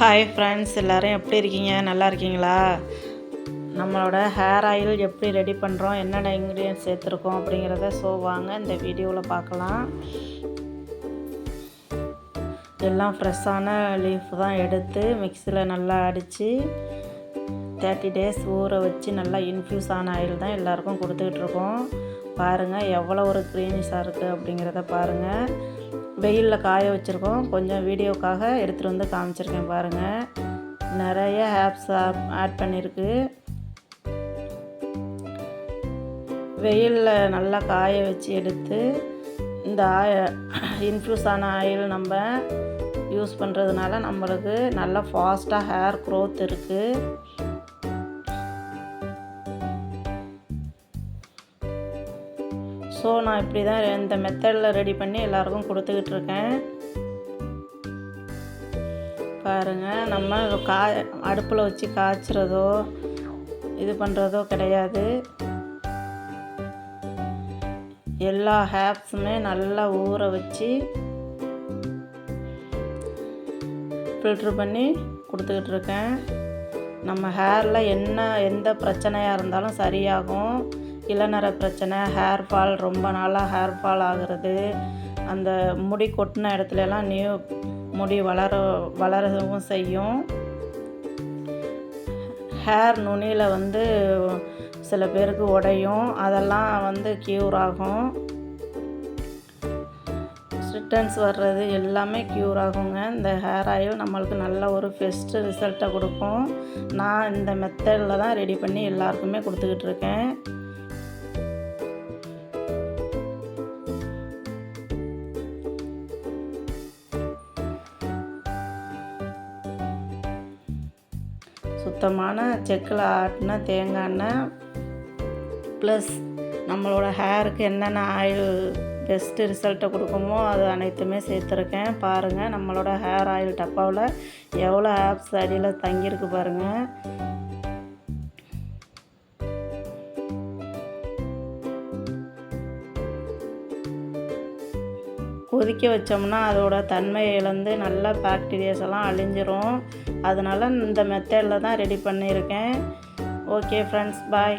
Hi friends, எல்லோரும் எப்படி இருக்கீங்க? நல்லா இருக்கீங்களா? நம்மளோட ஹேர் ஆயில் எப்படி ரெடி பண்ணுறோம், என்னென்ன இன்க்ரீடியன்ட்ஸ் சேர்த்துருக்கோம் அப்படிங்கிறத வாங்க இந்த வீடியோவில் பார்க்கலாம். எல்லாம் ஃப்ரெஷ்ஷான லீஃப் தான் எடுத்து மிக்சியில் நல்லா அடித்து 30 days ஊற வச்சு நல்லா இன்ஃப்யூஸ் ஆன ஆயில் தான் எல்லாேருக்கும் கொடுத்துக்கிட்டு இருக்கோம். பாருங்கள் எவ்வளோ ஒரு க்ரீனிஷாக இருக்குது அப்படிங்கிறத பாருங்கள். வெயிலில் காய வச்சுருக்கோம். கொஞ்சம் வீடியோக்காக எடுத்துகிட்டு வந்து காமிச்சிருக்கேன் பாருங்கள். நிறைய ஆப்ஸ் ஆட் பண்ணியிருக்கு. வெயிலில் நல்லா காய வச்சு எடுத்து இந்த இன்ஃப்யூஸ் ஆன ஆயில் நம்ம யூஸ் பண்ணுறதுனால நம்மளுக்கு நல்லா ஃபாஸ்ட்டாக ஹேர் க்ரோத் இருக்குது. ஸோ நான் இப்படி தான் இந்த மெத்தடில் ரெடி பண்ணி எல்லாருக்கும் கொடுத்துக்கிட்டு இருக்கேன். பாருங்கள், நம்ம அடுப்பில் வச்சு காய்ச்சுறதோ இது பண்ணுறதோ கிடையாது. எல்லா ஹேப்ஸுமே நல்லா ஊற வச்சு ஃபில்ட்ரு பண்ணி கொடுத்துக்கிட்டு இருக்கேன். நம்ம ஹேரில் எந்த பிரச்சனையாக இருந்தாலும் சரியாகும். இளநரை பிரச்சனை, ஹேர் ஃபால், ரொம்ப நாளாக ஹேர் ஃபால் ஆகிறது, அந்த முடி கொட்டின இடத்துலலாம் நியூ முடி வளரவும் செய்யும். ஹேர் நுனியில் சில பேருக்கு உடையும், அதெல்லாம் க்யூர் ஆகும். ரிட்டர்ன்ஸ் வர்றது எல்லாமே க்யூர் ஆகுங்க. இந்த ஹேர் ஆயில் நம்மளுக்கு நல்ல ஒரு பெஸ்ட்டு ரிசல்ட்டை கொடுக்கும். நான் இந்த மெத்தடில் தான் ரெடி பண்ணி எல்லாருக்குமே கொடுத்துக்கிட்டு இருக்கேன். சுத்தமான செக்கில் ஆட்டின தேங்காய் எண்ணெய் ப்ளஸ் நம்மளோட ஹேருக்கு என்னென்ன ஆயில் பெஸ்ட்டு ரிசல்ட்டை கொடுக்குமோ அது அனைத்துமே சேர்த்துருக்கேன். பாருங்கள், நம்மளோட ஹேர் ஆயில் டப்பாவில் எவ்வளோ ஆப்ஸ் அடியில் தங்கியிருக்கு பாருங்கள். கொதிக்க வச்சோம்னா அதோட தன்மையை இழந்து நல்ல பாக்டீரியாஸ் எல்லாம் அழிஞ்சிரும். அதனால் இந்த மெத்தடில் தான் ரெடி பண்ணியிருக்கேன். ஓகே ஃப்ரெண்ட்ஸ், பாய்.